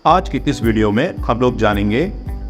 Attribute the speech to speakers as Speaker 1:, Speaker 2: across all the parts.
Speaker 1: आज की इस वीडियो में हम लोग जानेंगे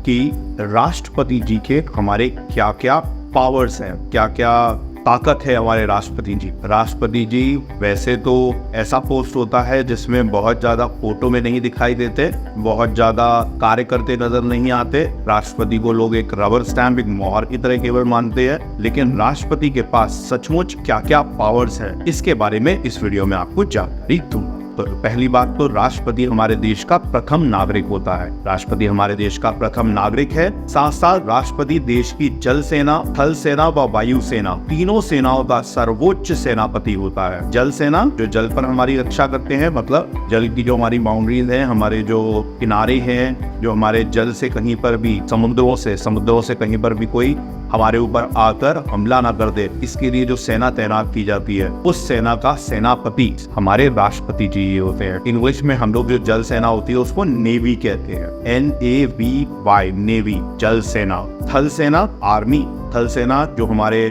Speaker 1: कि राष्ट्रपति जी के हमारे क्या क्या पावर्स हैं, क्या क्या ताकत है हमारे राष्ट्रपति जी। राष्ट्रपति जी वैसे तो ऐसा पोस्ट होता है जिसमें बहुत ज़्यादा फोटो में नहीं दिखाई देते, बहुत ज़्यादा कार्य करते नजर नहीं आते। राष्ट्रपति को लोग एक रबर स्टैम्प, एक मोहर की तरह केवल मानते हैं, लेकिन राष्ट्रपति के पास सचमुच क्या क्या पावर्स हैं, इसके बारे में इस वीडियो में आपको जानकारी दूंगा। तो पहली बात तो राष्ट्रपति हमारे देश का प्रथम नागरिक होता है। राष्ट्रपति हमारे देश का प्रथम नागरिक है। साथ साथ राष्ट्रपति देश की जल सेना, थल सेना व वायु सेना, तीनों सेनाओं का सर्वोच्च सेनापति होता है। जल सेना जो जल पर हमारी रक्षा करते हैं, मतलब जल की जो हमारी बाउंड्रीज हैं, हमारे जो किनारे हैं, जो हमारे जल से कहीं पर भी समुद्रों से कहीं पर भी कोई हमारे ऊपर आकर हमला ना कर दे, इसके लिए जो सेना तैनात की जाती है, उस सेना का सेनापति हमारे राष्ट्रपति जी होते हैं। इंग्लिश में हम लोग जो जल सेना होती है उसको नेवी कहते हैं, NAVY, नेवी, जल सेना। थल सेना आर्मी, थल सेना जो हमारे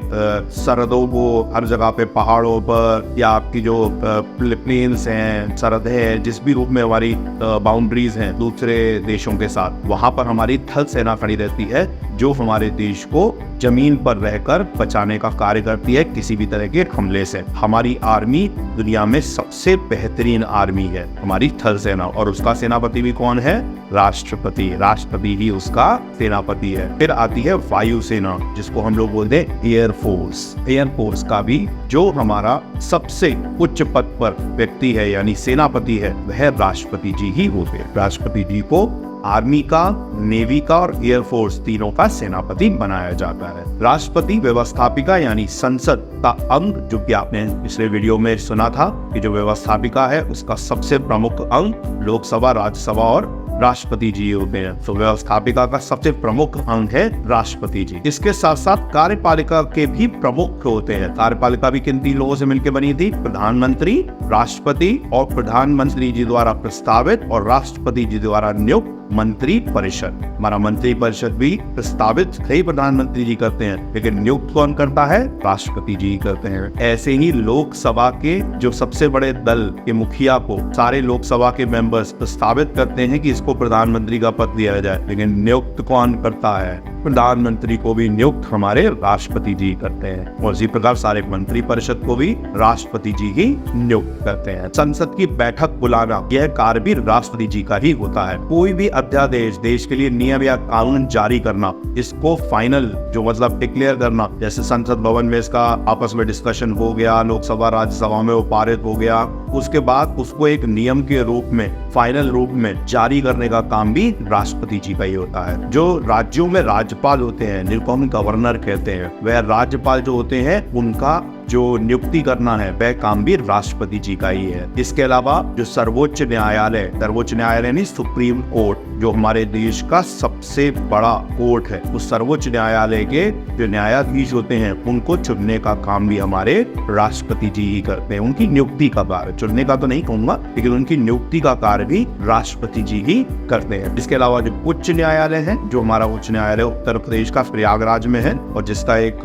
Speaker 1: सरहदों को हर जगह पे पहाड़ों पर या आपकी जो प्लेन्स हैं, सरहद है, जिस भी रूप में हमारी बाउंड्रीज हैं दूसरे देशों के साथ, वहां पर हमारी थल सेना खड़ी रहती है, जो हमारे देश को जमीन पर रहकर बचाने का कार्य करती है किसी भी तरह के हमले से। हमारी आर्मी दुनिया में सबसे बेहतरीन आर्मी है, हमारी थल सेना, और उसका सेनापति भी कौन है? राष्ट्रपति। राष्ट्रपति ही उसका सेनापति है। फिर आती है वायु सेना, जिसको हम लोग बोलते हैं एयरफोर्स। एयरफोर्स का भी जो हमारा सबसे उच्च पद पर व्यक्ति है यानी सेनापति है, वह राष्ट्रपति जी ही होते हैं। राष्ट्रपति जी को आर्मी का, नेवी का और एयरफोर्स तीनों का सेनापति बनाया जाता है। राष्ट्रपति व्यवस्थापिका यानी संसद का अंग, जो कि आपने पिछले वीडियो में सुना था कि जो व्यवस्थापिका है उसका सबसे प्रमुख अंग लोकसभा, राज्यसभा और राष्ट्रपति जी होते हैं। तो व्यवस्थापिका का सबसे प्रमुख अंग है राष्ट्रपति जी। इसके साथ साथ कार्यपालिका के भी प्रमुख होते हैं। कार्यपालिका भी किन तीन लोगों से मिलकर बनी थी? प्रधानमंत्री, राष्ट्रपति और प्रधानमंत्री जी द्वारा प्रस्तावित और राष्ट्रपति जी द्वारा नियुक्त मंत्री परिषद। हमारा मंत्री परिषद भी प्रस्तावित कई प्रधानमंत्री जी करते हैं, लेकिन नियुक्त कौन करता है? राष्ट्रपति जी करते हैं। ऐसे ही लोकसभा के जो सबसे बड़े दल के मुखिया को सारे लोकसभा के मेंबर्स प्रस्तावित करते हैं कि इसको प्रधानमंत्री का पद दिया जाए, लेकिन नियुक्त कौन करता है? प्रधानमंत्री को भी नियुक्त हमारे राष्ट्रपति जी करते हैं, और इसी प्रकार सारे मंत्री परिषद को भी राष्ट्रपति जी ही नियुक्त करते हैं। संसद की बैठक बुलाना, यह कार्य भी राष्ट्रपति जी का ही होता है। कोई भी अध्यादेश, देश के लिए नियम या कानून जारी करना, इसको फाइनल जो मतलब डिक्लेयर करना, जैसे संसद भवन में इसका आपस में डिस्कशन हो गया, लोकसभा राज्यसभा में वो पारित हो गया, उसके बाद उसको एक नियम के रूप में, फाइनल रूप में जारी करने का काम भी राष्ट्रपति जी का ही होता है। जो राज्यों में राज्यपाल होते हैं, जिनको हम गवर्नर कहते हैं, वह राज्यपाल जो होते हैं उनका जो नियुक्ति करना है वह काम भी राष्ट्रपति जी का ही है। इसके अलावा जो सर्वोच्च न्यायालय नहीं, सुप्रीम कोर्ट, जो हमारे देश का सबसे बड़ा कोर्ट है, उस सर्वोच्च न्यायालय के जो न्यायाधीश होते हैं उनको चुनने का काम भी हमारे राष्ट्रपति जी ही करते हैं। उनकी नियुक्ति का कार्य, चुनने का तो नहीं कहूंगा, लेकिन उनकी नियुक्ति का कार्य भी राष्ट्रपति जी ही करते हैं। इसके अलावा जो उच्च न्यायालय है, जो हमारा उच्च न्यायालय उत्तर प्रदेश का प्रयागराज में है और जिसका एक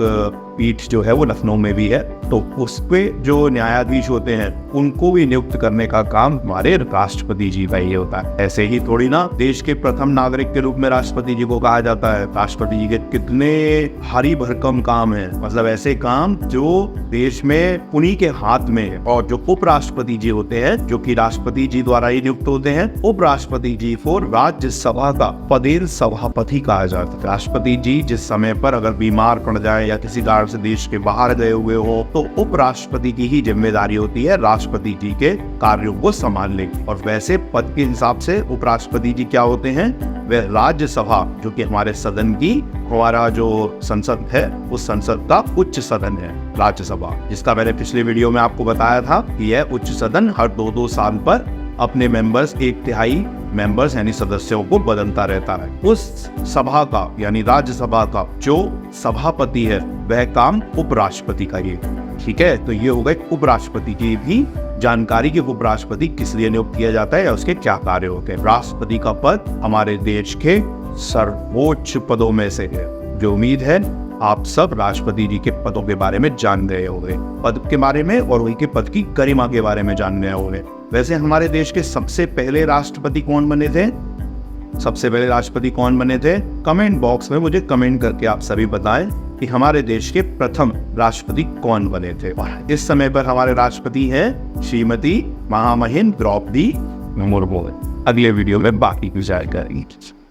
Speaker 1: पीठ जो है वो लखनऊ में भी है, तो उसपे जो न्यायाधीश होते हैं उनको भी नियुक्त करने का काम हमारे राष्ट्रपति जी का ही होता है। ऐसे ही थोड़ी ना देश के प्रथम नागरिक के रूप में राष्ट्रपति जी को कहा जाता है। राष्ट्रपति जी के कितने भारी भरकम काम है, मतलब ऐसे काम जो देश में उन्हीं के हाथ में है। और जो उपराष्ट्रपति जी होते हैं, जो कि राष्ट्रपति जी द्वारा ही नियुक्त होते हैं, उपराष्ट्रपति जी को राज्यसभा का पदेन सभापति कहा जाता है। राष्ट्रपति जी जिस समय पर अगर बीमार पड़ जाए या किसी कारण से देश के बाहर गए हुए हो, तो उपराष्ट्रपति की ही जिम्मेदारी होती है राष्ट्रपति जी के कार्यों को संभालने की। और वैसे पद के हिसाब से उपराष्ट्रपति जी क्या होते हैं? वह राज्यसभा, जो कि हमारे सदन की, हमारा जो संसद है उस संसद का उच्च सदन है राज्यसभा, जिसका मैंने पिछले वीडियो में आपको बताया था कि यह उच्च सदन हर 2-2 साल पर अपने मेंबर्स, 1/3 मेंबर्स यानी सदस्यों को बदलता रहता है। उस सभा का यानी राज्यसभा का जो सभापति है वह काम उपराष्ट्रपति का ही। ठीक है, तो ये हो गए उपराष्ट्रपति की भी जानकारी कि उपराष्ट्रपति किस लिए नियुक्त किया जाता है या उसके क्या कार्य होते हैं। राष्ट्रपति का पद हमारे देश के सर्वोच्च पदों में से है। जो उम्मीद है आप सब राष्ट्रपति जी के पदों के बारे में जान रहे होंगे, पद के बारे में और उनके पद की गरिमा के बारे में जान रहे होंगे। वैसे हमारे देश के सबसे पहले राष्ट्रपति कौन बने थे? सबसे पहले राष्ट्रपति कौन बने थे? कमेंट बॉक्स में मुझे कमेंट करके आप सभी बताएं कि हमारे देश के प्रथम राष्ट्रपति कौन बने थे। और इस समय पर हमारे राष्ट्रपति हैं श्रीमती महामहिम द्रौपदी मुर्मू। अगले वीडियो में बाकी की जानकारी करेंगे।